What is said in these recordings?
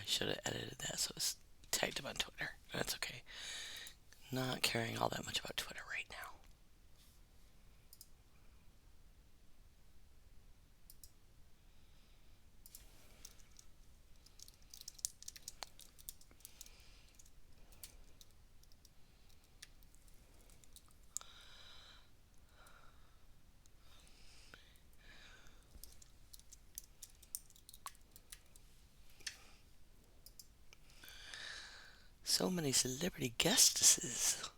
should have edited that so it's tagged him on Twitter. That's okay. Not caring all that much about Twitter right now. So many celebrity guestesses.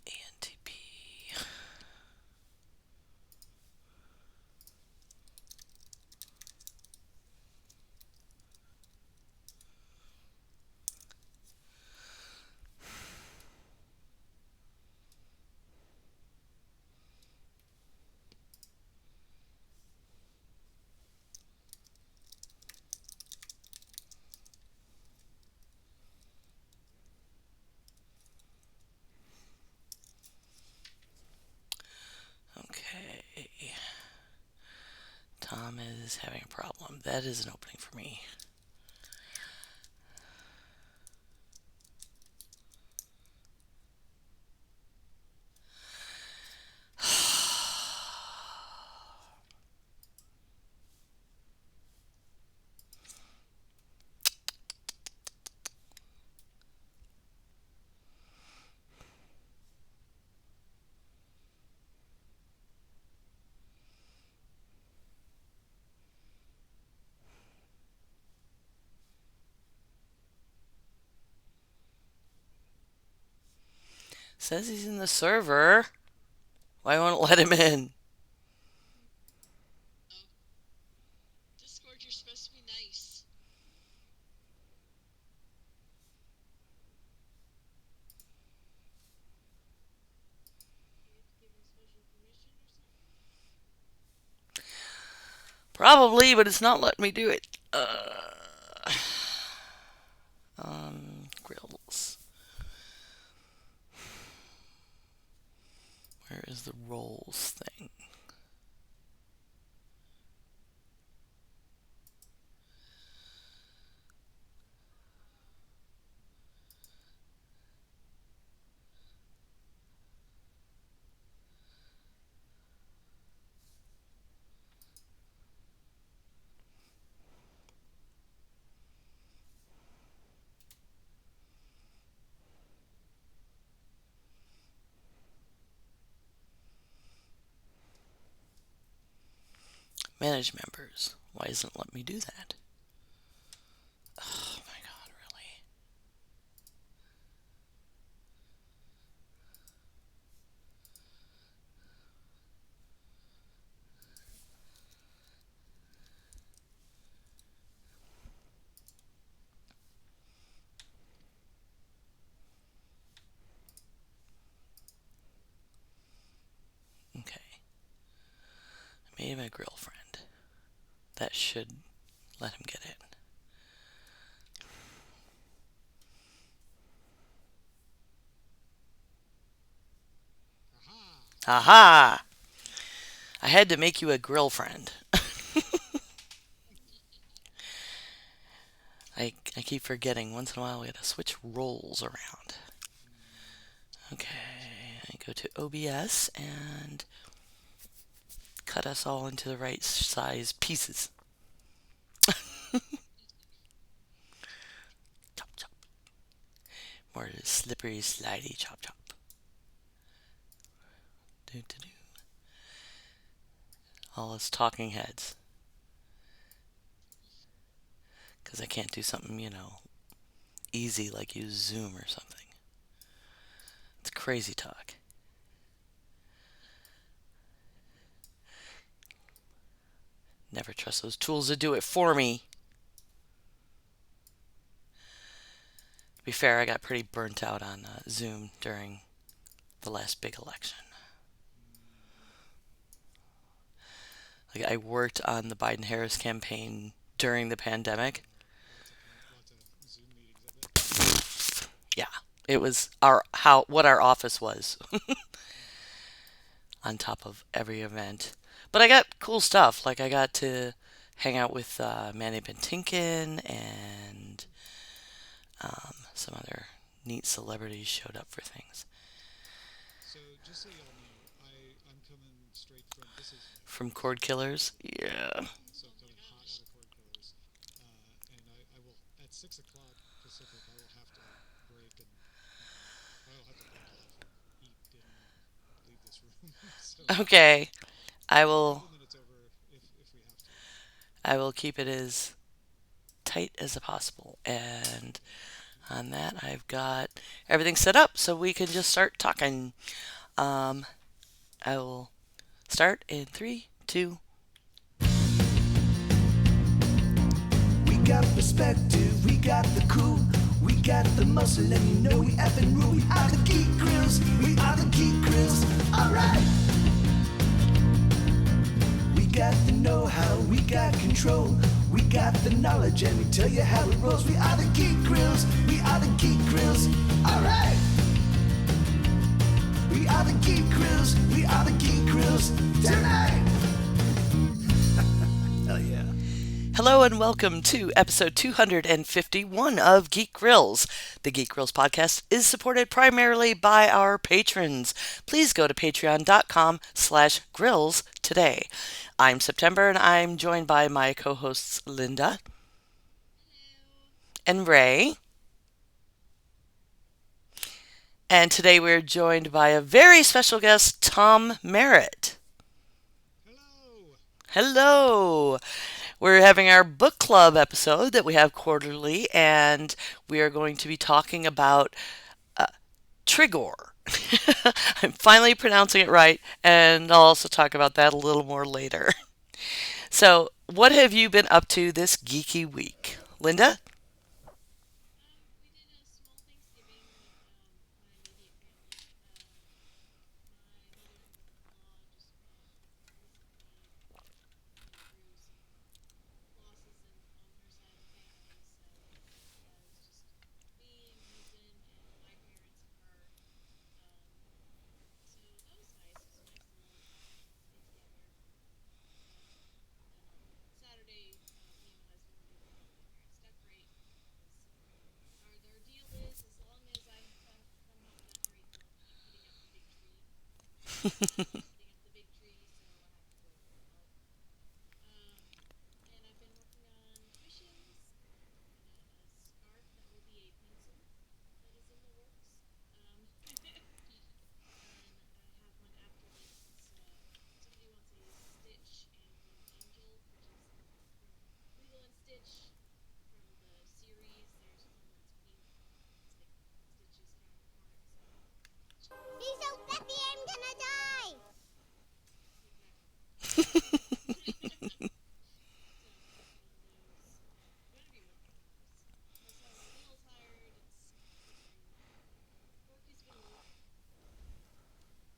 ANTP. Okay. Tom is having a problem. That is an opening for me. Says he's in the server. Why won't it let him in? Discord, you're supposed to be nice. You have to give him special permission or something? Probably, but it's not letting me do it. Grills. Where is the roles thing? Manage members. Why isn't it letting me do that? Oh my god, really? Okay. I made him a grill friend. That should let him get it. Aha! Aha! I had to make you a grill friend. I keep forgetting. Once in a while we gotta switch roles around. Okay, I go to OBS and cut us all into the right size pieces. Chop chop. More slippery, slidey chop chop. Do do do. All us talking heads. Because I can't do something, easy like use Zoom or something. It's crazy talk. Never trust those tools to do it for me. be fair, I got pretty burnt out on Zoom during the last big election. Like I worked on the Biden Harris campaign during the pandemic. Lots of Zoom meetings, I bet. Yeah, it was our how what our office was Mm. on top of every event. But I got cool stuff. Like I got to hang out with Manny Bentinkin and some other neat celebrities showed up for things. So just so y'all know, I'm coming straight from this is From this Cord Killers, yeah. so Oh my coming hot out gosh. of cord killers, and I will at 6 o'clock Pacific. I will have to break and I will have to break off and eat dinner and leave this room. So Okay, I a will. couple minutes over if we have to. I will keep it as tight as possible. And Okay. on that, I've got everything set up so we can just start talking. Um, I will start in three, two. We got perspective, we got the cool, we got the muscle, and you know we effing rule. We are the Geek Grills, we are the Geek Grills. Alright! We got the know how, we got control, we got the knowledge, and we tell you how it rolls. We are the Geek Grills, we are the Geek Grills. Alright! We are the Geek Grills, we are the Geek Grills. Tonight! Hell yeah. Hello and welcome to episode 251 of Geek Grills. The Geek Grills podcast is supported primarily by our patrons. Please go to patreon.com/grills today. I'm September and I'm joined by my co-hosts Linda Hello. and Ray. And today we're joined by a very special guest, Tom Merritt. Hello. Hello! We're having our book club episode that we have quarterly, and we are going to be talking about Trigor. I'm finally pronouncing it right, and I'll also talk about that a little more later. So, what have you been up to this geeky week? Linda? We did a small Thanksgiving with my immediate family. My mother-in-law just recently went through some losses on her side of the family, so it was just me and my husband and my parents and her. Um, so that was nice. It was a nice little get together. And then on Saturday, me and my husband were able to help my parents decorate because our deal is as long as I come help decorate, they'll keep putting up the big tree. So they're not putting up the big tree, so I have to go help. And I've been working on commissions. Got a scarf that will be a pencil that is in the works. And I have one after this. It's somebody wants a Stitch and Green Angel, which is from Lilo and Stitch from the series. There's one that's pink. It's like Stitch's counterpart. So He's so fluffy, I'm gonna die! exactly. So I'm working on those. Going to be working on those. Plus, I'm a little tired. It's been work has been work.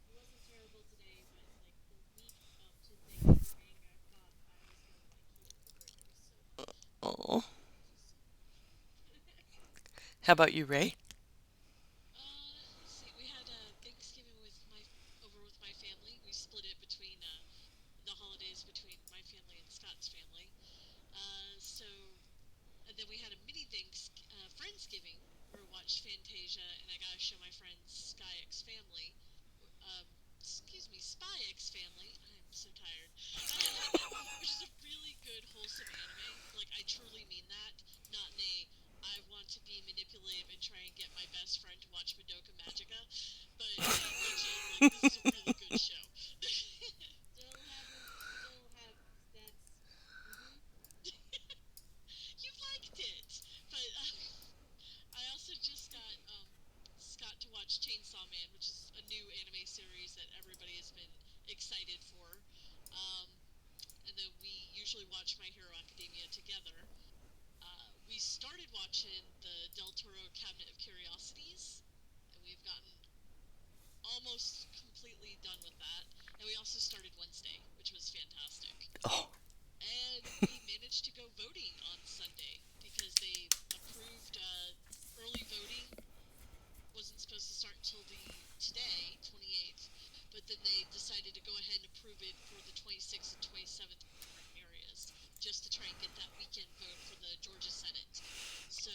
It wasn't terrible today, but like the week up to Thanksgiving, I thought I was gonna like kill the critters so much. Oh. Just so much. How about you, Ray? Let's see. We had Thanksgiving with my over with my family. We split it between the holidays between my family and Scott's family. So and then we had a mini Friendsgiving where we watched Fantasia, and I got to show my friends Sky X Family. Um, excuse me, Spy X Family. I'm so tired. Which is a really good wholesome anime. Like I truly mean that. Not in a I want to be manipulative and try and get my best friend to watch Madoka Magica, but legit, like this is a really good show. Still have that's You liked it, but I also just got Scott to watch Chainsaw Man, which is a new anime series that everybody has been excited for. And then we usually watch My Hero Academia together. we started watching the Del Toro Cabinet of Curiosities, and we've gotten almost completely done with that. And we also started Wednesday, which was fantastic. Oh, And we managed to go voting on Sunday because they approved early voting wasn't supposed to start until the today 28th, but then they decided to go ahead and approve it for the 26th and 27th areas just to try and get that weekend vote for the Georgia Senate. So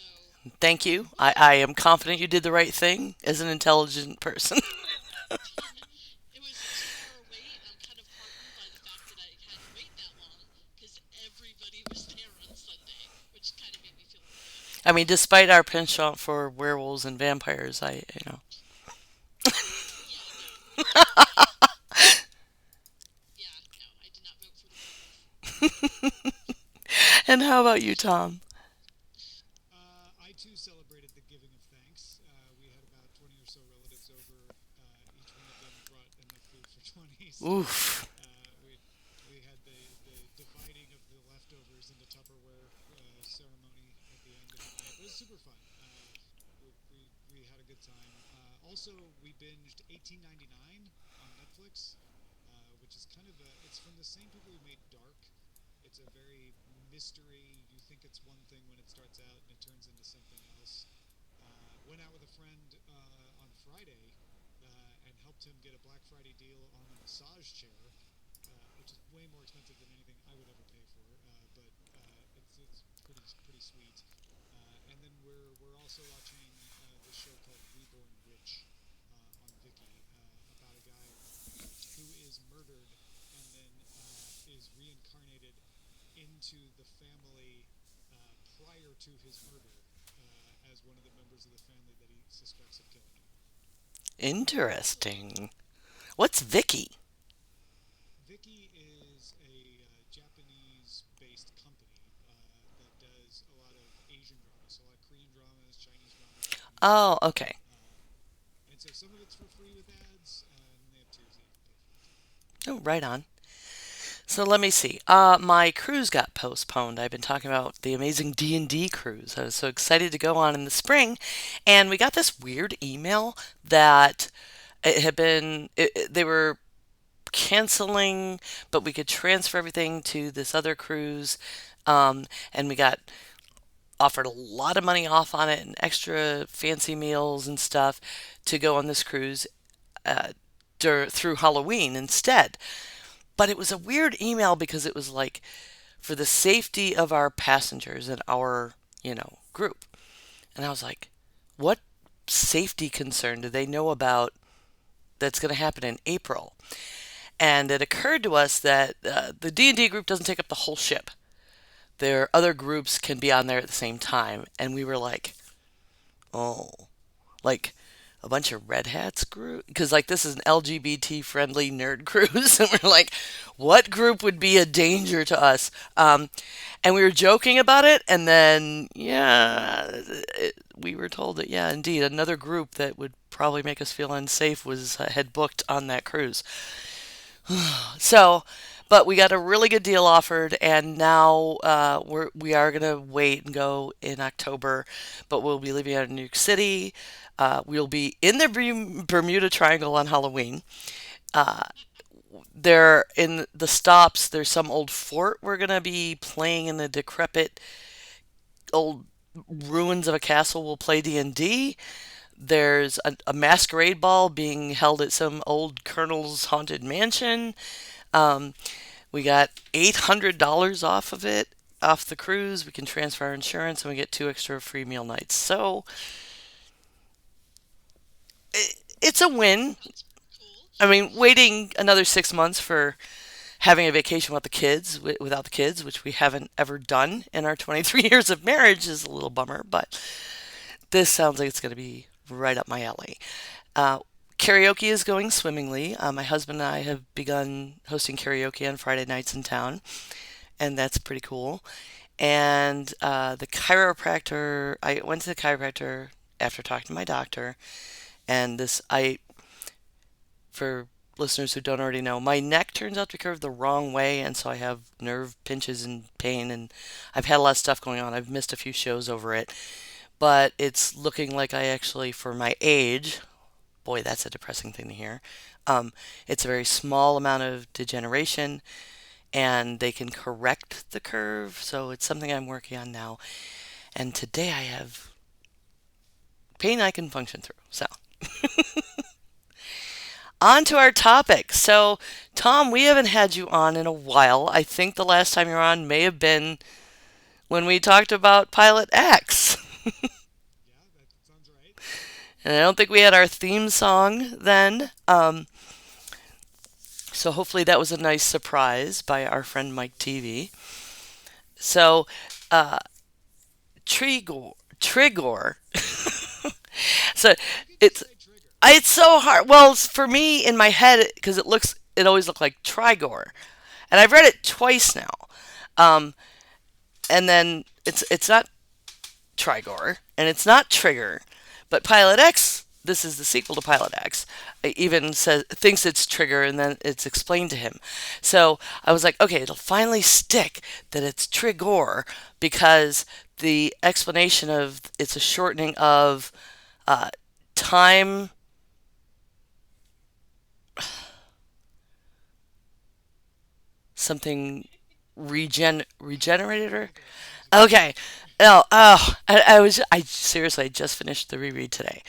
thank you. I, yeah, I am confident you did the right thing as an intelligent person. it was a 2 hour wait, and I'm kind of heartened by the fact that I had to wait that long because everybody was there on Sunday, which kind of made me feel really good. I mean, despite our penchant for werewolves and vampires, Yeah, no, yeah, no, I did not vote for the werewolf. And how about you, Tom? I too celebrated the giving of thanks. We had about 20 or so relatives over. Each one of them brought enough food for 20, so Oof. we had the dividing of the leftovers into Tupperware ceremony at the end of the night. But it was super fun. We had a good time. Also, we binged 1899 on Netflix, which is kind of it's from the same people who made Dark. It's a very mystery. You think it's one thing when it starts out, and it turns into something else. Went out with a friend on Friday and helped him get a Black Friday deal on a massage chair, which is way more expensive than anything I would ever pay for. But it's pretty sweet. And then we're also watching this show called Reborn Witch on Viki about a guy who is murdered and then is reincarnated into the family prior to his murder as one of the members of the family that he suspects of killing him. Interesting. What's Vicky? Viki is a Japanese-based company that does a lot of Asian dramas, so a lot of Korean dramas, Chinese dramas, Japanese Oh, dramas, okay. and so some of it's for free with ads, and they have tiers that you can pay for too. Oh, right on. So let me see. My cruise got postponed. I've been talking about the amazing D&D cruise. I was so excited to go on in the spring, and we got this weird email that it had been they were canceling, but we could transfer everything to this other cruise, and we got offered a lot of money off on it and extra fancy meals and stuff to go on this cruise uh, through Halloween instead. But it was a weird email because it was like for the safety of our passengers and our, group. And I was like, what safety concern do they know about that's going to happen in April? And it occurred to us that the D&D group doesn't take up the whole ship. Their other groups can be on there at the same time. And we were like, oh, like a bunch of red hats group because like this is an LGBT friendly nerd cruise and we're like what group would be a danger to us, and we were joking about it and then we were told that yeah indeed another group that would probably make us feel unsafe was had booked on that cruise. So, but we got a really good deal offered, and now we are gonna wait and go in October, but we'll be leaving out of New York City. We'll be in the Bermuda Triangle on Halloween. Uh, there in the stops, there's some old fort we're gonna be playing in the decrepit old ruins of a castle. We'll play D&D. There's a masquerade ball being held at some old colonel's haunted mansion. Um, We got $800 off of it, off the cruise. We can transfer our insurance and we get two extra free meal nights. So it's a win. Sounds cool. I mean, waiting another 6 months for having a vacation without the kids, which we haven't ever done in our 23 years of marriage, is a little bummer. But this sounds like it's going to be right up my alley. Uh, Karaoke is going swimmingly. My husband and I have begun hosting karaoke on Friday nights in town, and that's pretty cool. And the chiropractor, I went to the chiropractor after talking to my doctor, and this, I, for listeners who don't already know, my neck turns out to be curved the wrong way, and so I have nerve pinches and pain, and I've had a lot of stuff going on. I've missed a few shows over it, but it's looking like I actually, for my age, boy, that's a depressing thing to hear. Um, it's a very small amount of degeneration, and they can correct the curve, so it's something I'm working on now. And today I have pain I can function through. So, on to our topic. So, Tom, we haven't had you on in a while. I think the last time you were on may have been when we talked about Pilot X. Yeah, that sounds right. And I don't think we had our theme song then. So hopefully that was a nice surprise by our friend Mike TV. So, uh, Trigor. So How can you it's say trigger? it's so hard. Well, for me in my head because it always looked like Trigor, and I've read it twice now. Um, and then it's not Trigor, and it's not Trigger, but Pilot X. This is the sequel to Pilot X. Even says thinks it's Trigger, and then it's explained to him. So I was like, okay, it'll finally stick that it's Trigor because the explanation of it's a shortening of uh, time something regenerator. Okay, got you. Okay. I seriously I just finished the reread today,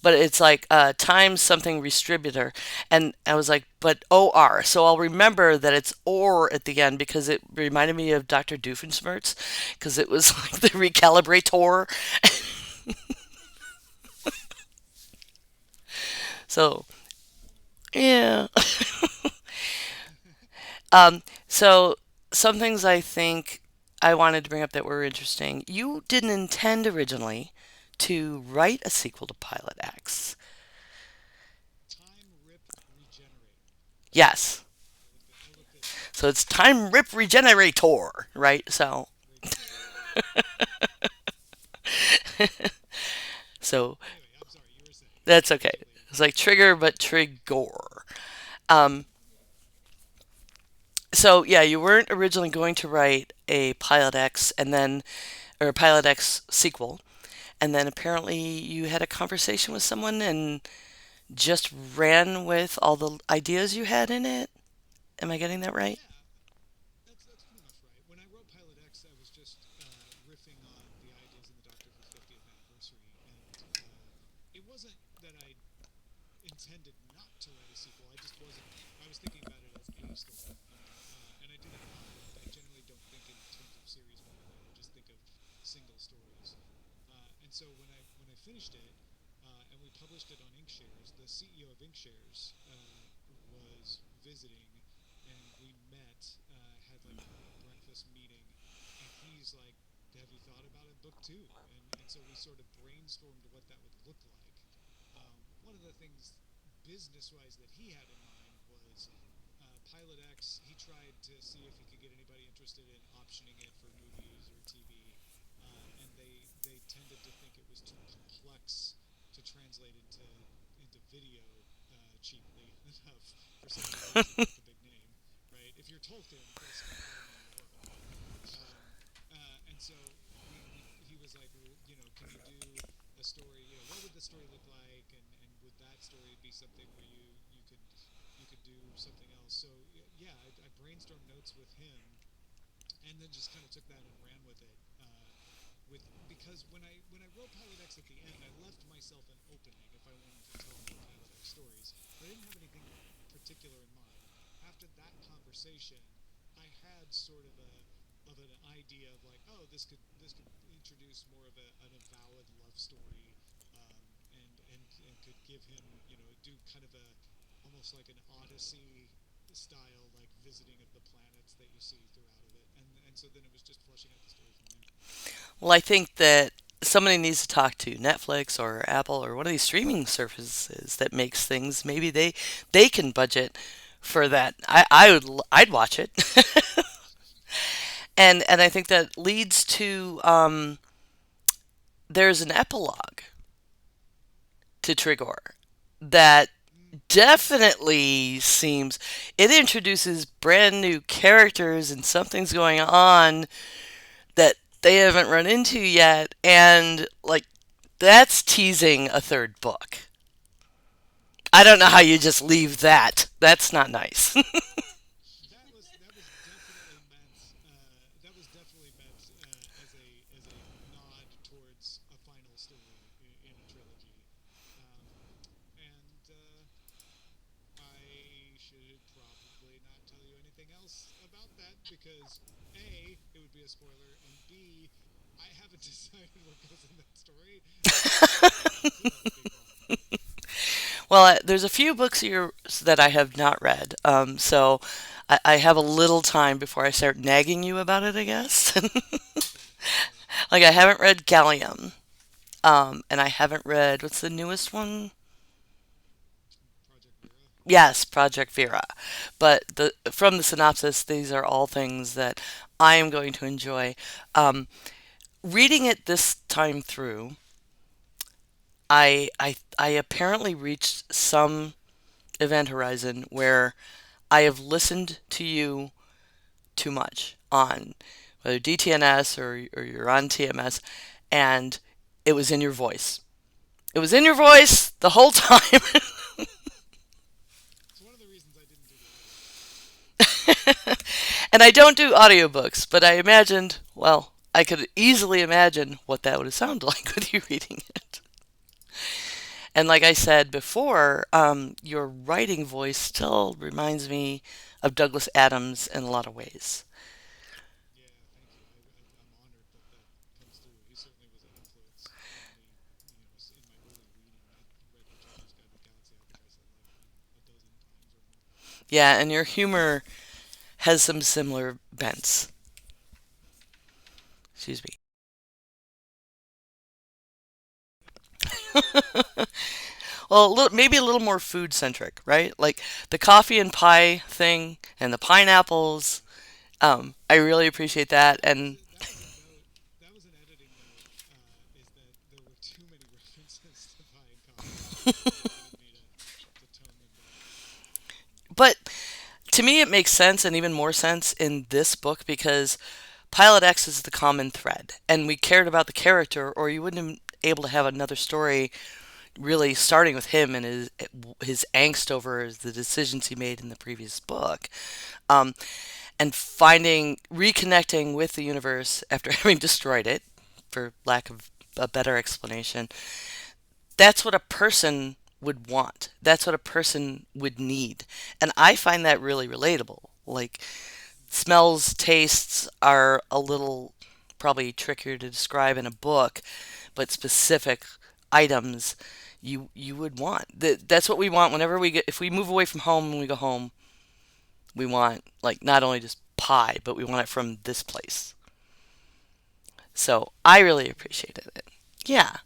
but it's like time something distributor, and I was like, but OR, so I'll remember that it's or at the end because it reminded me of Dr. Doofenshmirtz because it was like the recalibrator. So yeah. So some things I think I wanted to bring up that were interesting. You didn't intend originally to write a sequel to Pilot X. Time rip regenerator. Yes. I looked it up. So it's Time Rip Regenerator, right? So Regenerator. so Anyway, I'm sorry. You were saying. that's okay. Continue. It's like Trigger but Trigor. Um so yeah, you weren't originally going to write a Pilot X and then or a Pilot X sequel, and then apparently you had a conversation with someone and just ran with all the ideas you had in it. Am I getting that right? Yeah, that's pretty much right. When I wrote Pilot X, I was just riffing on the ideas in the Doctor Who 50th anniversary, and it wasn't that I intended not to write a sequel. I just wasn't. I was thinking about it as a story, and I do that a lot. I generally don't think in terms of series by the way. I just think of single stories. And so when I finished it and we published it on Inkshares, the CEO of Inkshares was visiting, and we met, had like a breakfast meeting, and he's like, "Have you thought about a book two?" And so we sort of brainstormed what that would look like. One of the things business wise that he had in mind was Pilot X. He tried to see if he could get anybody interested in optioning it for movies or TV, and they tended to think it was too complex to translate into video cheaply enough for somebody who wasn't like a big name, right? If you're Tolkien, they'll spend a lot of money on a book, right? And so he was like, well, can you do a story? What would the story look like, and would that story be something where you could do something else? So yeah, I brainstormed notes with him, and then just kind of took that and ran with it. With because when I wrote Pilot X at the end, I left myself an opening if I wanted to tell more Pilot X stories, but I didn't have anything particular in mind. After that conversation, I had sort of an idea of like, oh, this could introduce more of an avowed love story, and could give him, do kind of a almost like an Odyssey style like visiting of the planets that you see throughout of it, and so then it was just fleshing out the story from there. Well, I think that somebody needs to talk to Netflix or Apple or one of these streaming services that makes things. Maybe they can budget for that. I'd watch it. And I think that leads to there's an epilogue to Trigor that definitely seems it introduces brand new characters and something's going on that they haven't run into yet, and like that's teasing a third book. I don't know how you just leave that. That's not nice. That was definitely meant. That was definitely meant as a nod towards a final story in a trilogy. And I should probably not tell you anything else about that because A, it would be a spoiler, and B, I haven't decided what goes in that story, so I could be wrong. Well, there's a few books here that I have not read, so I have a little time before I start nagging you about it, I guess. Okay, okay. Like I haven't read Gallium, and I haven't read what's the newest one? Project Vera. Yes, Project Vera. But from the synopsis, these are all things that I am going to enjoy. Um, Reading it this time through, I apparently reached some event horizon where I have listened to you too much on whether DTNS or you're on TMS, and it was in your voice. It was in your voice the whole time. It's one of the reasons I didn't do the audiobooks. And I don't do audiobooks, but I imagined, well, I could easily imagine what that would have sounded like with you reading it. And like I said before, your writing voice still reminds me of Douglas Adams in a lot of ways. Yeah, thank you. I'm honored that that comes through. He certainly was an influence in me, in my early reading. I read Hitchhiker's Guide to the Galaxy. I think I said like, a dozen times or more. Yeah, and your humor has some similar bents. Excuse me. Well, maybe a little more food centric, right? Like the coffee and pie thing and the pineapples. I really appreciate that. And That was a note. That was an editing note. Is that there were too many references to pie and coffee, and they wanted me to tone them down. but to me, it makes sense and even more sense in this book because Pilot X is the common thread, and we cared about the character, or you wouldn't have been able to have another story really starting with him and his angst over the decisions he made in the previous book, um, and finding reconnecting with the universe after having destroyed it, for lack of a better explanation. That's what a person would want. That's what a person would need, and I find that really relatable. Like smells, tastes are a little probably trickier to describe in a book, but specific items you would want. That's what we want whenever we get if we move away from home and we go home, we want like not only just pie, but we want it from this place. So I really appreciated it. Yeah.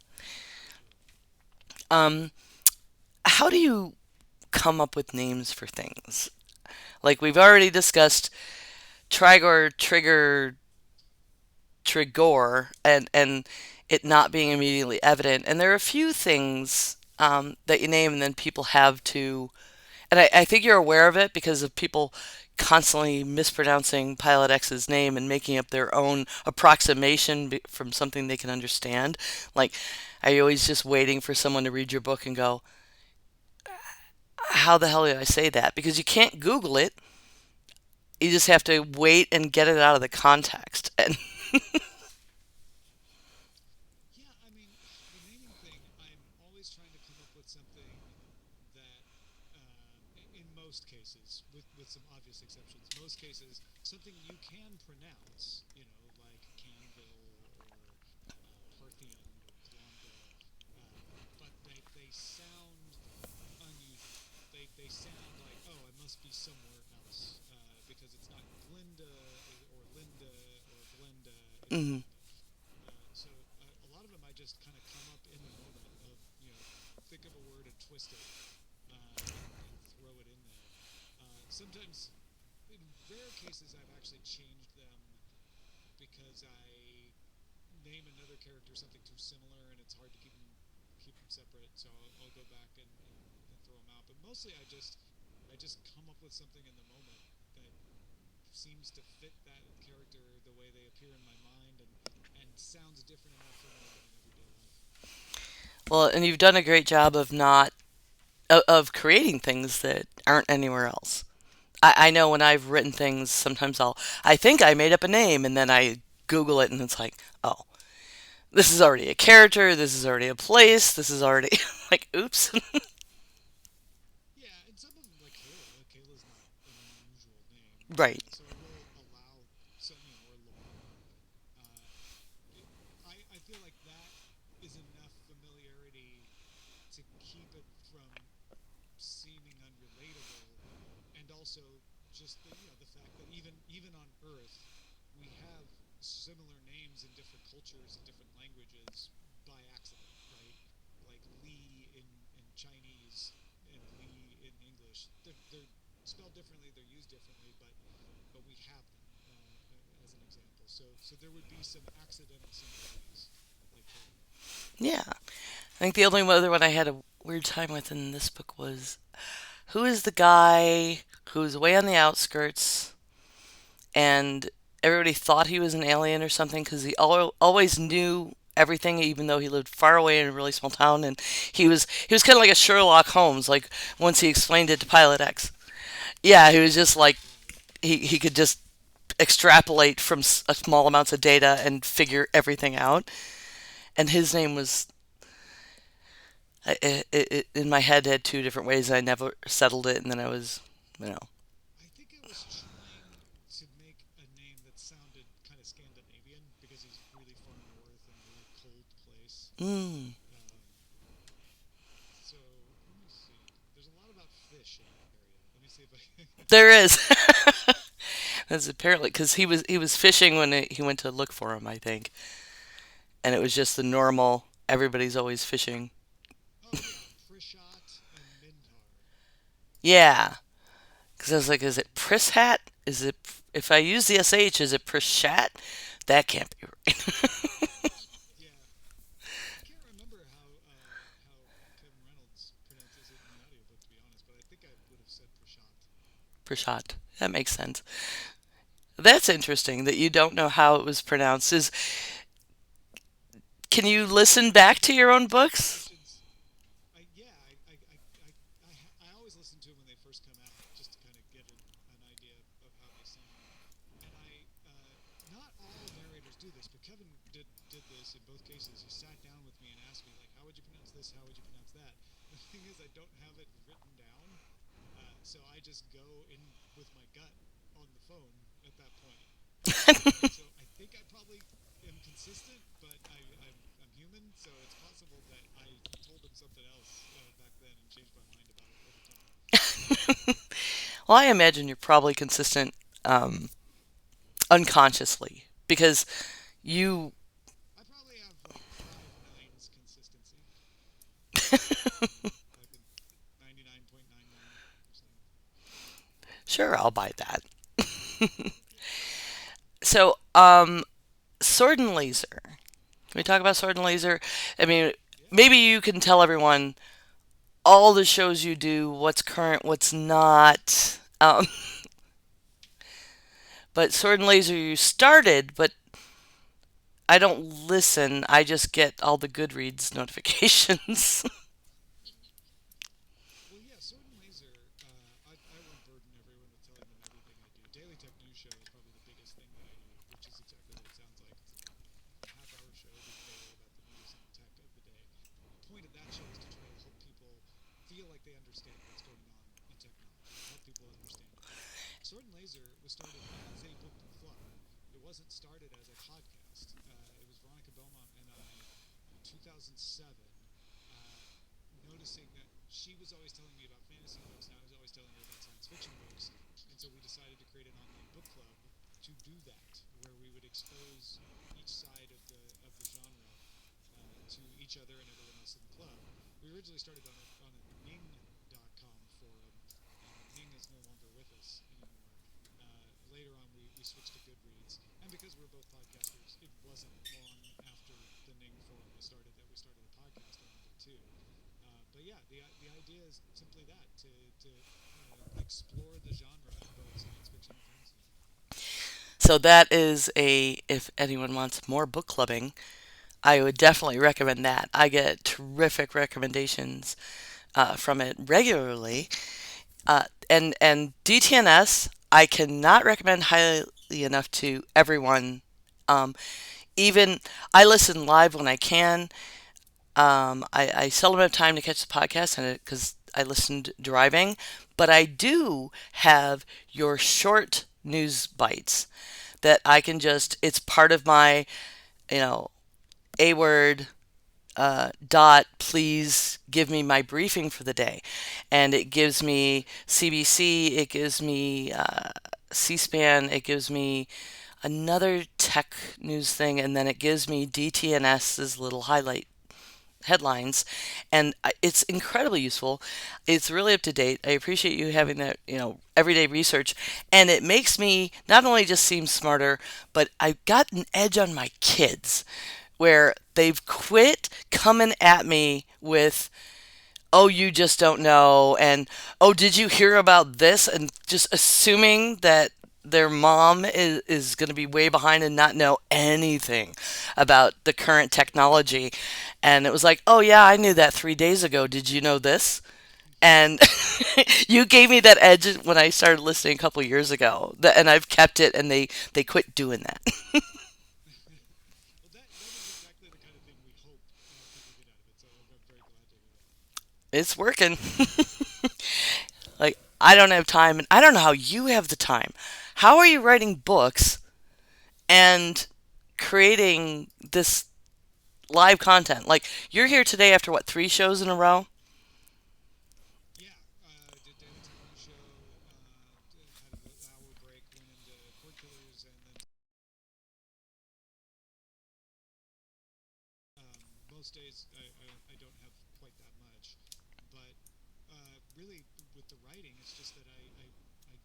Sure. Um, how do you come up with names for things? Like we've already discussed Trigor, Trigor, and it not being immediately evident. And there are a few things that you name, and then people have to. And I think you're aware of it because of people constantly mispronouncing Pilot X's name and making up their own approximation from something they can understand. Like, are you always just waiting for someone to read your book and go, how the hell did I say that? Because you can't Google it. You just have to wait and get it out of the context. And Yeah, I mean, the naming thing, I'm always trying to come up with something that, in most cases, with some obvious exceptions, most cases, something you can pronounce, like Canville or Parthian or Glomda, but they sound unusual. They sound like, oh, I must be somewhere else because it's not Glinda or Linda or Glenda. It's mm, Glinda. So a lot of them I just kind of come up in the moment of think of a word and twist it and throw it in there. Sometimes, in rare cases, I've actually changed them because I name another character something too similar and it's hard to keep them separate. So I'll go back and throw them out. But mostly, I just come up with something in the moment that seems to fit that character the way they appear in my mind, and sounds different enough for me, but in everyday life. Well, and you've done a great job of not of creating things that aren't anywhere else. I know when I've written things, sometimes I think I made up a name, and then I Google it, and it's like, oh, this is already a character, this is already a place, this is already like, oops. Yeah, and some of them, like Kayla. Kayla's not an unusual name, Right. so I will allow some, or Lauren. Uh, I feel like that is enough familiarity to keep it from seeming unrelatable, and also just the fact that even on Earth, we have similar names in different cultures and different languages by accident, right? Like Lee in Chinese and Lee in English. They're spelled differently, they're used differently, but we have them as an example. So there would be some accidental similarities like that. Yeah. I think the only other one I had a weird time with in this book was who is the guy who's way on the outskirts and everybody thought he was an alien or something because he always knew everything even though he lived far away in a really small town, and he was kind of like a Sherlock Holmes, like once he explained it to Pilot X. Yeah, he was just like Yeah, he could just extrapolate from small amounts of data and figure everything out, and his name was in my head had two different ways. I never settled it, and then I was, you know, I think I was trying to make a name that sounded kind of Scandinavian because he's really far north in a really cold place. mm, Um, so let me see. There's a lot about fish in that area. Let me see if I. there is. That's apparently because he was fishing when he went to look for him, I think, and it was just the normal. Everybody's always fishing. Oh yeah, Prishat and Mintar. Yeah, because I was like, is it Prishat? Is it if I use the sh, is it Prishat? That can't be right. Yeah, I can't remember how Kevin Reynolds pronounces it in the audiobook, to be honest, but I think I would have said Prishat. Prishat. That makes sense. That's interesting that you don't know how it was pronounced. Is can you listen back to your own books? Pronunciations. Yeah, I always listen to them when they first come out, just to kind of get an idea of how they sound. And not all narrators do this, but Kevin did this in both cases. He sat down with me and asked me like, how would you pronounce this? How would you pronounce that? The thing is, I don't have it written down, so I just go in with my gut on the phone at that point. And so I think I probably am consistent, but I'm human, so it's possible that I told him something else back then and changed my mind about it over time. Well, I imagine you're probably consistent um, unconsciously because you. I probably have like 5 nines consistency, like a 99.99%. Sure, I'll buy that. Yeah, So, Sword and Laser. Can we talk about Sword and Laser? I mean, yeah. maybe you can tell everyone all the shows you do, what's current, what's not. But Sword and Laser, you started, but I don't listen. I just get all the Goodreads notifications. Well, yeah, Sword and Laser. I won't burden everyone with telling them everything I do. Daily Tech News Show is probably the biggest thing that I do, which is exactly what it sounds like. It's a half-hour show daily about the news and tech of the day. The point of that show is to try to help people feel like they understand what's going on in technology, help people understand it better. Sword and Laser was started as a book club. It wasn't started as a podcast. It was Veronica Belmont and I in 2007, uh, noticing that she was always telling me about fantasy books and I was always telling her about science fiction books. And so we decided to create an online book club to do that, where we would expose each side of the genre to each other and everyone else in the club. We originally started on a Ning.com forum. Ning is no longer with us anymore. Later on, we switched to Goodreads, and because we're both podcasters, it wasn't long after the Ning forum was started that we started a podcast around it too. but yeah, the idea is simply that to explore the genre in both science fiction and fantasy. So that is a, if anyone wants more book clubbing, I would definitely recommend that. I get terrific recommendations from it regularly. And DTNS, I cannot recommend highly enough to everyone. Um, Even I listen live when I can. I seldom have time to catch the podcast and because I listened driving, but I do have your short news bites that I can just. It's part of my, you know, a word dot, please give me my briefing for the day. And it gives me CBC, it gives me C SPAN, it gives me another tech news thing, and then it gives me DTNS's little highlight headlines. And it's incredibly useful. It's really up to date. I appreciate you having that, everyday research. And it makes me not only just seem smarter, but I've got an edge on my kids where they've quit coming at me with, oh, you just don't know, and oh, did you hear about this? And just assuming that their mom is going to be way behind and not know anything about the current technology. And it was like, oh, yeah, I knew that 3 days ago. Did you know this? And you gave me that edge when I started listening a couple years ago, and I've kept it, and they quit doing that. Well, that is exactly the kind of thing we hope people get out of it. So I'm very glad to hear that. It's working. Like, I don't have time, and I don't know how you have the time. How are you writing books and creating this live content? Like, you're here today after what, 3 shows in a row? Yeah, did Daily Talent Show, had an hour break, went into Court Killers, and then most days I don't have quite that much. But really, with the writing, it's just that I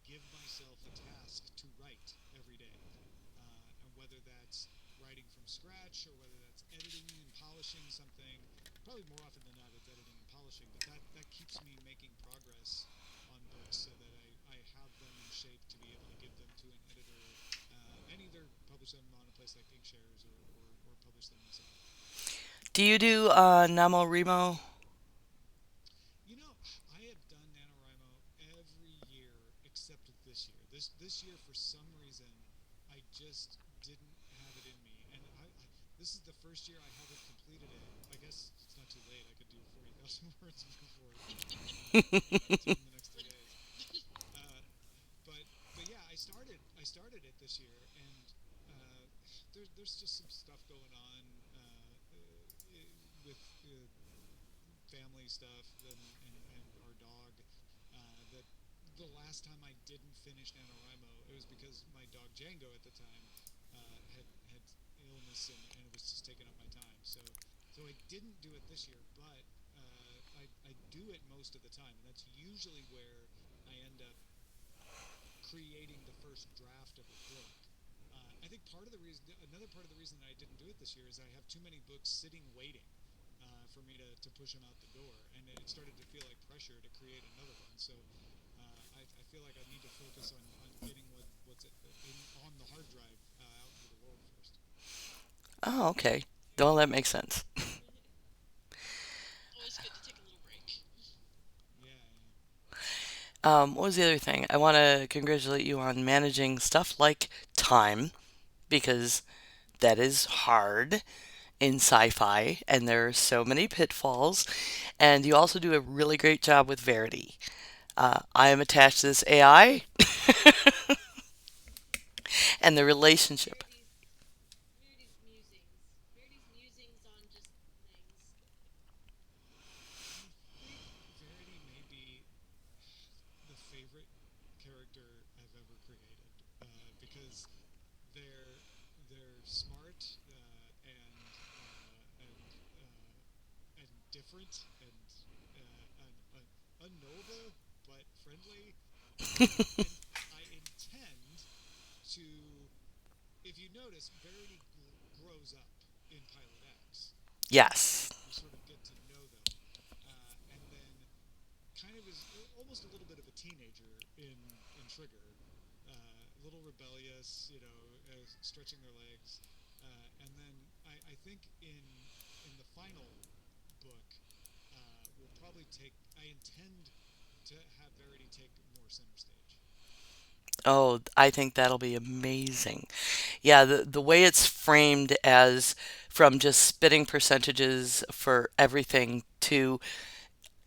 give myself a task to write every day. And whether that's writing from scratch or whether that's editing and polishing something, probably more often than not, it's editing and polishing, but that keeps me making progress on books so that I have them in shape to be able to give them to an editor and either publish them on a place like Inkshares or publish them myself. Do you do NaMoWriMo? You know, I have done NaNoWriMo every year except this year. This year, for some reason, I just didn't have it in me, and this is the first year I haven't completed it. I guess it's not too late. I could do 40,000 words before in the next 3 days. Uh, but yeah, I started it this year, and there's just some stuff going on with family stuff and our dog. That the last time I didn't finish NaNoWriMo, it was because my dog Django at the time had illness and it was just taking up my time. So I didn't do it this year, but I do it most of the time, and that's usually where I end up creating the first draft of a book. I think another part of the reason that I didn't do it this year is I have too many books sitting waiting for me to push them out the door, and it started to feel like pressure to create another one. So I feel like I need to focus on getting what's on the hard drive out into the world first. Oh, okay. Well, that makes sense. Always good to take a little break. Yeah, yeah. What was the other thing? I want to congratulate you on managing stuff like time because that is hard in sci-fi and there are so many pitfalls. And you also do a really great job with Verity. I am attached to this AI and the relationship. Verity's musings on just things. I think Verity may be the favorite character I've ever created because they're they're smart and different and unknowable but friendly. And I intend to, if you notice, Verity grows up in Pilot X, Yes. and you sort of get to know them. And almost a little bit of a teenager in Trigger, a little rebellious, stretching their legs, and then I think in the final book, we'll probably take. I intend to have Verity take more center stage. Oh, I think that'll be amazing. Yeah, the way it's framed as from just spitting percentages for everything to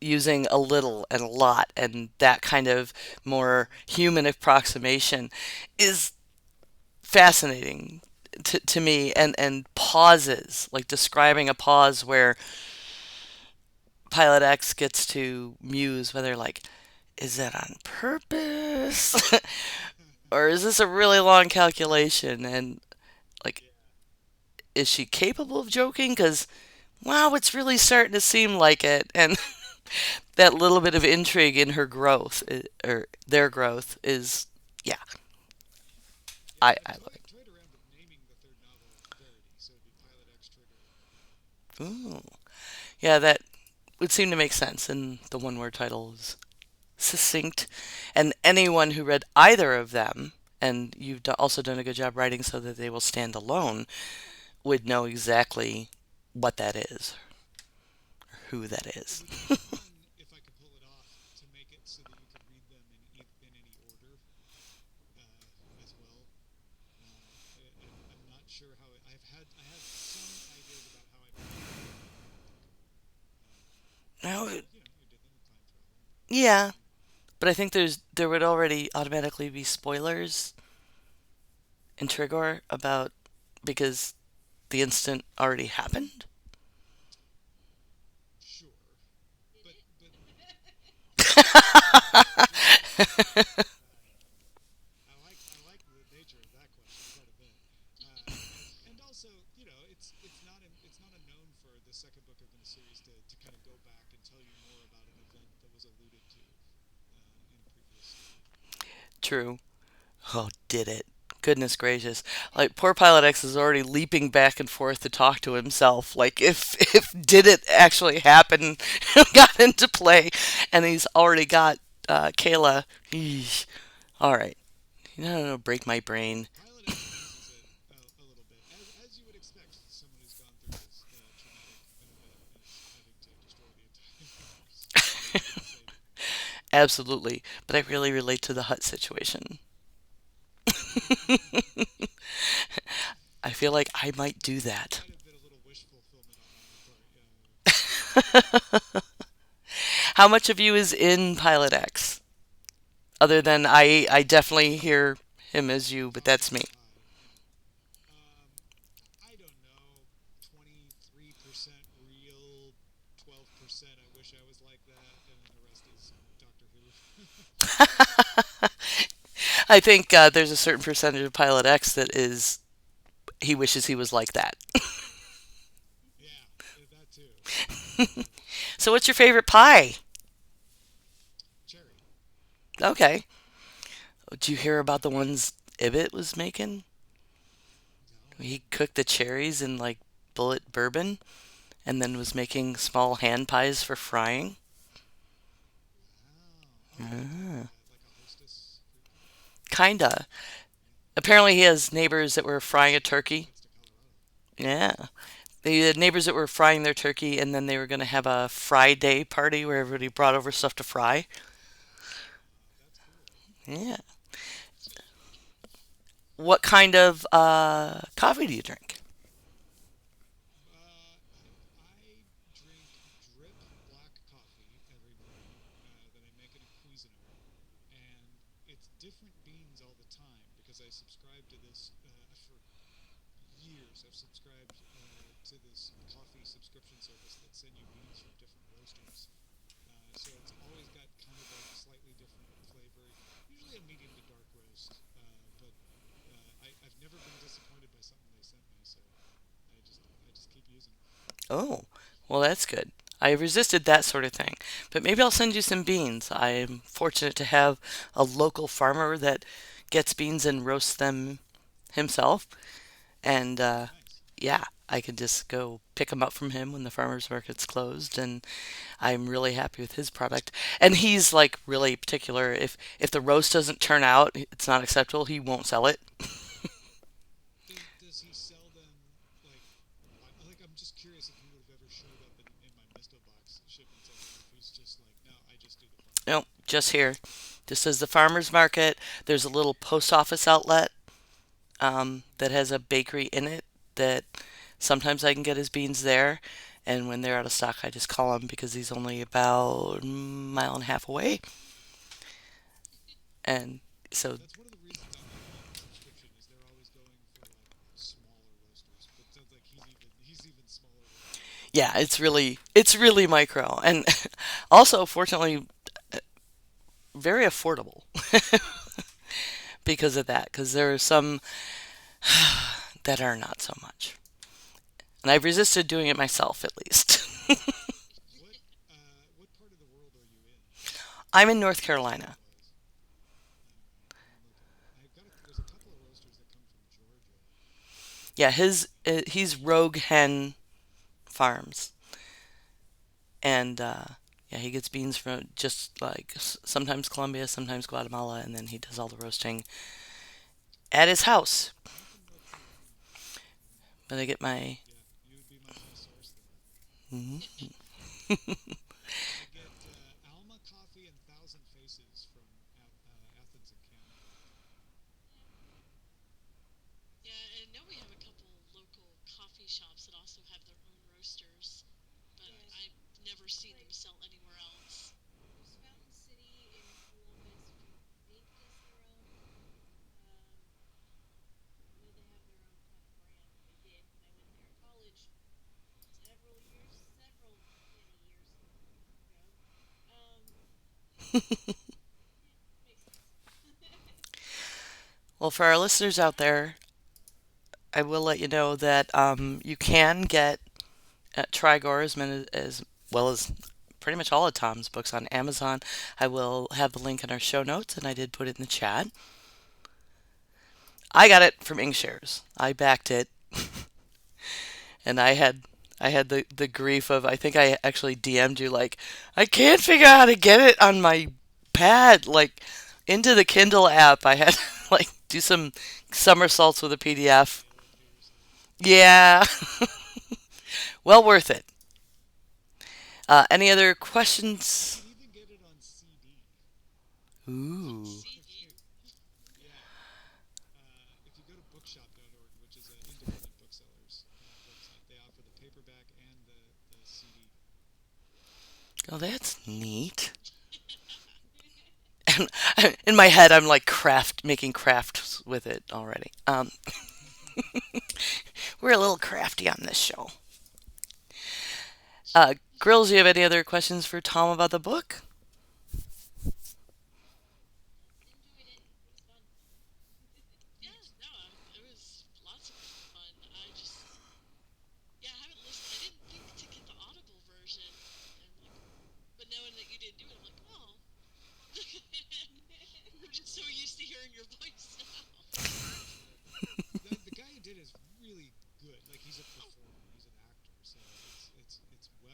using a little and a lot and that kind of more human approximation is fascinating to me, and pauses, like describing a pause where Pilot X gets to muse whether like is that on purpose or is this a really long calculation, and like Yeah, is she capable of joking, because wow, it's really starting to seem like it, and that little bit of intrigue in her growth or their growth is, yeah, yeah. I I've love toyed around with naming the third novel Verity, so it'd be Pilot X Trigger. it. Ooh. Yeah, that would seem to make sense, and the one word title is succinct, and anyone who read either of them, and you've also done a good job writing so that they will stand alone, would know exactly what that is, or who that It is. would be fun if I could pull it off to make it so that you could read them in any order as well. I'm not sure how I have some ideas about how I might do it in the book, uh, Now, because we did them with time travel. yeah, but I think there would already automatically be spoilers in Trigor about, because the incident already happened. Sure, Did but it? did it? I like the nature of that question quite a bit, and also it's not unknown for the second book in a series to kind of go back and tell you more about an event that was alluded to in a previous story. True. Oh, did it? Goodness gracious. Like poor Pilot X is already leaping back and forth to talk to himself. Like if did it actually happen got into play, and he's already got Kayla. Eesh. All right. No, break my brain. Pilot X loses it a little bit, as you would expect someone who's gone through as traumatic an event as having to destroy the entire universe in order to save it. Absolutely. But I really relate to the hut situation. I feel like I might do That that. might have been a little wish fulfillment on my part. Yeah, yeah. How much of you is in Pilot X? Other than I definitely hear him as you, but Oh, that's me. hi. Yeah. I don't know. 23% real, 12% I wish I was like that, and then the rest is Doctor Who. I think there's a certain percentage of Pilot X that is he wishes he was like that. Yeah, that too. That too. So what's your favorite pie? Cherry. Okay. Did you hear about the ones Ibbot was making? No. He cooked the cherries in like bullet bourbon and then was making small hand pies for frying. Wow. Oh, like a hostess fruit pie. Kinda. Yeah. Apparently he has neighbors that were frying a That's no turkey. offense to Colorado. Yeah. They had neighbors that were frying their turkey, and then they were going to have a fry day party where everybody brought over stuff to fry. That's cool. Yeah. What kind of coffee do you drink? I drink drip black coffee every morning that I make in a Cuisinart, and it's different beans all the time because I subscribe to this for years. I've subscribed to this coffee subscription service that send you beans from different roasters. So it's always got kind of a slightly different flavor. Usually a medium to dark roast, but I've never been disappointed by something they sent me. So I just keep using it. Oh, well, that's good. I resisted that sort of thing, but maybe I'll send you some beans. I'm fortunate to have a local farmer that gets beans and roasts them himself, and Oh, nice. yeah, I can just go pick them up from him when the farmer's market's closed, and I'm really happy with his product. And he's like really particular. If the roast doesn't turn out, it's not acceptable. He won't sell it. Does he sell them like I'm just curious if he would have ever showed up in my Misto box shipments ever, or if he's just like, no, I just do the farmers No, market. just here. Just as the farmer's market. There's a little post office outlet that has a bakery in it that sometimes I can get his beans there. And when they're out of stock, I just call him because he's only about a mile and a half away. And so, That's one of the reasons I like the subscription is they're always going for like smaller roasters, but it sounds like he's even smaller than that. yeah, it's really micro, and also fortunately very affordable because of that. Because there are some that are not so much, and I've resisted doing it myself at least. What part of the world are you in? I'm in North Carolina. Wise. All right, I'm looking. There's a couple of roasters that come from Georgia. Yeah, he's Rogue Hen Farms, and yeah, he gets beans from just like sometimes Colombia, sometimes Guatemala, and then he does all the roasting at his house. Nothing like Colombia. But I get my. Yeah, you would be my best source then. Mhm. I get Alma Coffee and Thousand Faces from Athens and Canton all the time. Yeah, and I know we have a couple local coffee shops that also have their own roasters, but Yeah, I've never seen them like sell anywhere else. there's Fountain City in Columbus, which I think does their own. Um, I know they have their own kind of brand, or they did when I went there in college several many years ago. Um, yeah, makes sense. Well, for our listeners out there, I will let you know that you can get Trigor as well as pretty much all of Tom's books on Amazon. I will have the link in our show notes, and I did put it in the chat. I got it from Inkshares. I backed it, and I had the grief of I think I actually DM'd you like I can't figure out how to get it on my pad like into the Kindle app. I had like do some somersaults with a PDF. Mail it to yourself. Yeah, well worth it. Any other You questions? can even get it on CD. On Ooh. CD? Yeah. If you go to bookshop.org, which is an independent booksellers website, they offer the paperback and the CD. Oh, that's neat. And in my head, I'm like making crafts with it already. We're a little crafty on this show. Grills, you have any other questions for Tom about the book? Enjoyed it. It was fun. Yeah, no, it was lots of fun. I just, yeah, I haven't listened. I didn't think to get the Audible version. And I'm like, but knowing that you didn't do it, I'm like, oh. We're just so used to hearing your voice now. Sure. The guy who did it is really good. Like he's a Oh, performer, he's an actor, so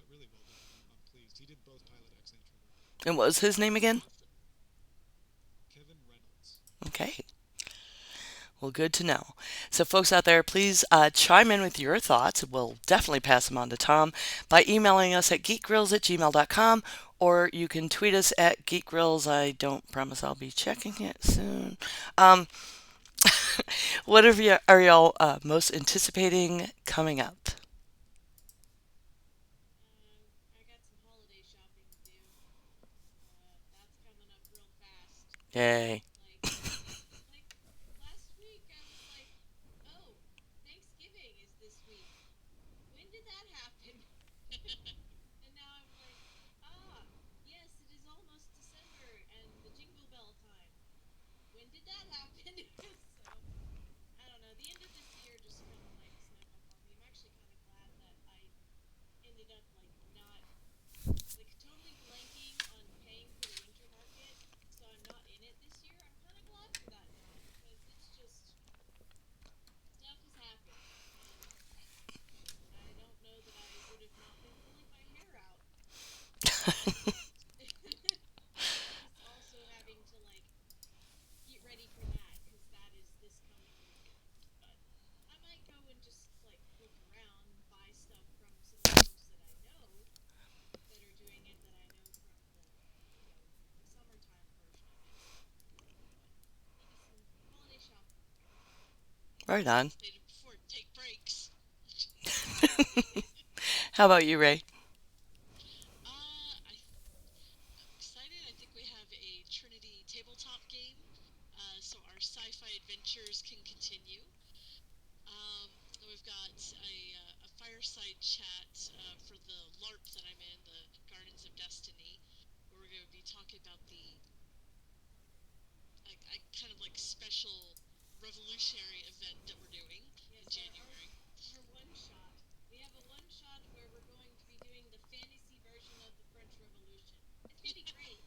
really well done. I'm pleased. He did both Pilot X and Trigger. And what was his name again? awesome. Kevin Reynolds. Okay. Well, good to know. So, folks out there, please chime in with your thoughts. We'll definitely pass them on to Tom by emailing us at geekgrills@gmail.com, or you can tweet us at geekgrills. I don't promise I'll be checking it soon. Um, what are y'all most anticipating coming up? I got some holiday shopping to do. That's coming up real fast. Yay. Like like last week I was like, "Oh, Thanksgiving is this week. When did that happen?" And now I'm like, "Ah, yes, it is almost December and the Jingle Bell time. When did that happen?" So, I don't know. The end of this year just kind of like snuck up on me. I'm actually kind of glad that I ended up like not like totally blanking on paying for the winter market, so I'm not in it this year. ready for that because that is this coming weekend. But I might go and just like look around and buy stuff from some of the folks that I know that are doing it that I know from the summertime version of it. But maybe some holiday shopping. Right on. They did before take breaks. How about you, Ray? I'm excited. I think we have a Trinity tabletop game, so our sci-fi adventures can continue. We've got a fireside chat for the LARP that I'm in, the Gardens of Destiny, where we're going to be talking about the kind of like special revolutionary event that we're doing in Yes, January. our one shot. We have a one shot where we're going to be doing the fantasy version of the French Revolution. It's gonna be great.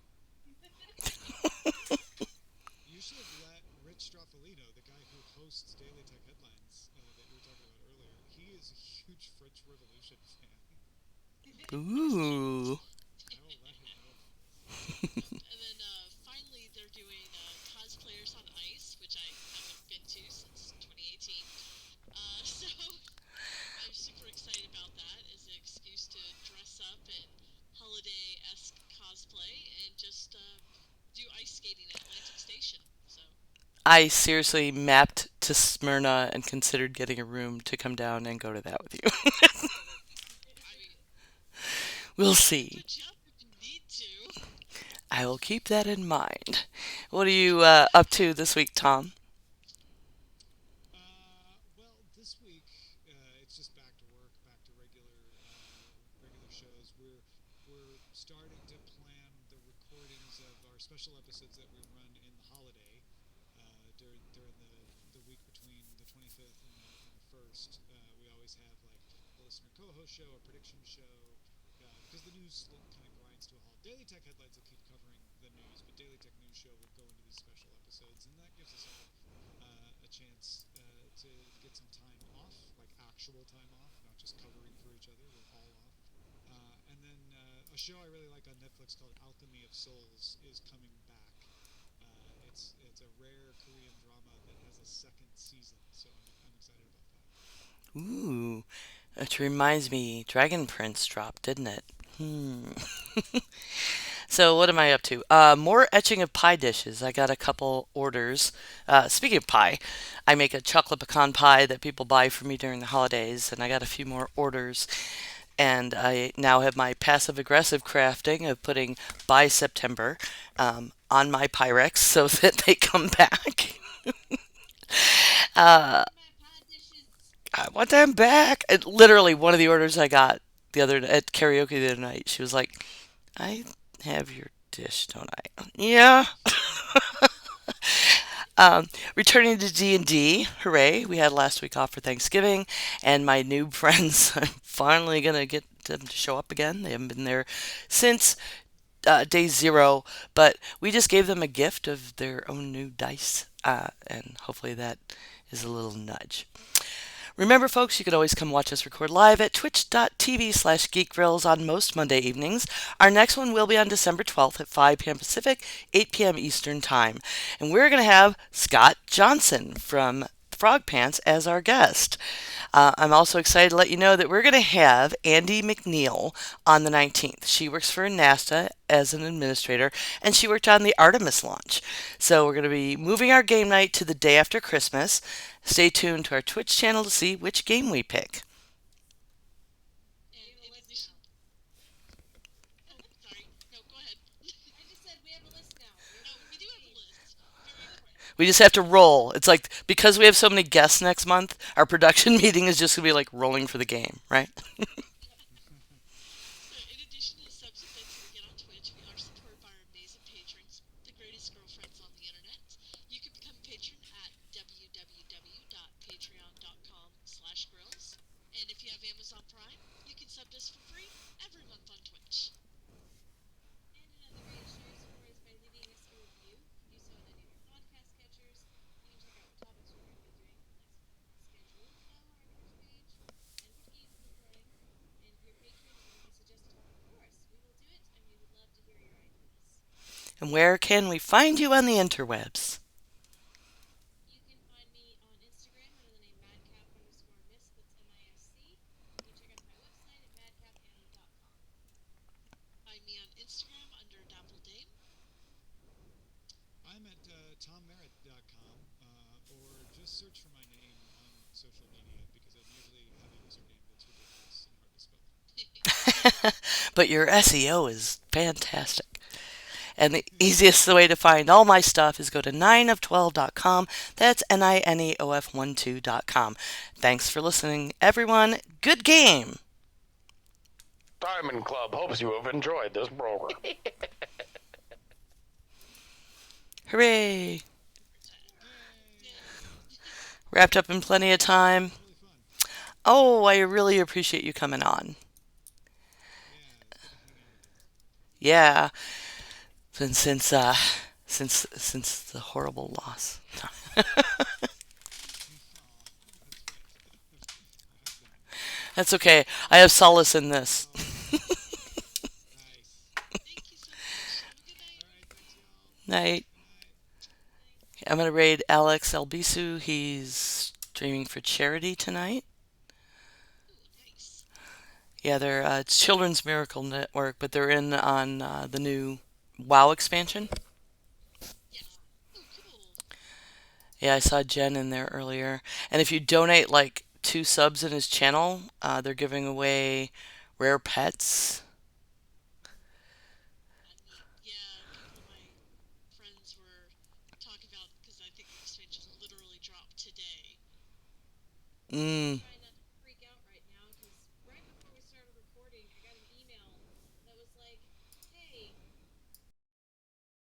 You should have let Rich Stroffolino, the guy who hosts Daily Tech Headlines that you were talking about earlier, he is a huge French Revolution fan. Ooh. I will let him know about this. Yep. And then finally, they're doing Cosplayers on Ice, which I haven't been to since 2018. So I'm super excited about that as an excuse to dress up in holiday esque cosplay and just do ice skating at Atlantic Station. So, I seriously mapped to Smyrna and considered getting a room to come down and go to that with you. I mean, We'll I can see. put you up if you need to. I will keep that in mind. What are you up to this week, Tom? Well, this week it's just back to work, back to regular shows. We're starting to plan the recordings of our special episodes that we run in the holiday during the week between the 25th and the first. We always have like a listener co-host show, a prediction show. Because the news kind of grinds to a halt. Daily Tech Headlines will keep covering the news, but Daily Tech News Show will go into these special episodes, and that gives us all a chance to get some time off, like actual time off, not just covering for each other. We're all off. And then a show I really like on Netflix called Alchemy of Souls is coming back. It's a rare Korean drama that has a second season, so I'm excited about that. Ooh, it reminds me, Dragon Prince dropped, didn't it? So what am I up to? More etching of pie dishes. I got a couple orders. Speaking of pie, I make a chocolate pecan pie that people buy for me during the holidays, and I got a few more orders. And I now have my passive aggressive crafting of putting by September on my Pyrex so that they come back. Give Uh, me my pie dishes. I want them back. And literally, one of the orders I got the other at karaoke the other night, she was like, "I have your dish, don't I?" Yeah. Returning to D&D, hooray! We had last week off for Thanksgiving, and my noob friends, I'm finally gonna get them to show up again. They haven't been there since day zero, but we just gave them a gift of their own new dice, and hopefully that is a little nudge. Remember, folks, you can always come watch us record live at twitch.tv/geekgrills on most Monday evenings. Our next one will be on December 12th at 5 p.m. Pacific, 8 p.m. Eastern Time. And we're going to have Scott Johnson from Frog Pants as our guest. I'm also excited to let you know that we're going to have Andy McNeil on the 19th. She works for NASA as an administrator, and she worked on the Artemis launch. So we're going to be moving our game night to the day after Christmas. Stay tuned to our Twitch channel to see which game we pick. We And have a in list addition, now. oh, sorry, no, go ahead. I just said we have a list now. We have a Oh, we list do of have a games. list. Very important. We just have to roll. It's like because we have so many guests next month, our production meeting is just going to be like rolling for the game, right? Yep. So, in addition to the subs events that we get on Twitch, we are supported by our amazing patrons, the greatest girlfriends on the internet. You can become a patron at www.patreon.com/grills. And if you have Amazon Prime, you can sub us for free every month on Twitch. And another way to show your support is by leaving us a review. You can do so on any of your podcast catchers. You can check out what topics we're going to be doing for next month, schedule, follow our Twitter page, and what games we're playing. And if you're a patron and you want to suggest a topic for us, we will do it, and we would love to hear your ideas. And where can we find you on the interwebs? just search for my name on social media because I usually have a username that's ridiculous and hard to spell. But your SEO is fantastic. And the easiest way to find all my stuff is go to 9of12.com. That's NINEOF12.com. Thanks for listening, everyone. Good game. Diamond Club hopes you have enjoyed this program. Hooray. Yay! Wrapped up in plenty of time. That was really fun. Oh, I really appreciate you coming on. Yeah, it's good to hang out again. Yeah, since since uh since the horrible loss. Aw, that's right. There has been one. That's okay. I have solace in this. Oh, nice. Thank you so much. Have a good night. All right, thanks, y'all. Night. Good night. I'm gonna raid Alex Albisu. He's streaming for charity tonight. Ooh, nice. Yeah, they're it's Children's Miracle Network, but they're in on the new WoW expansion. Yes. Oh, cool. Yeah, I saw Jen in there earlier. And if you donate like 2 subs in his channel, they're giving away rare pets. Neat. Yeah, a couple of my friends were talking about because I think the expansion literally dropped today. Mm.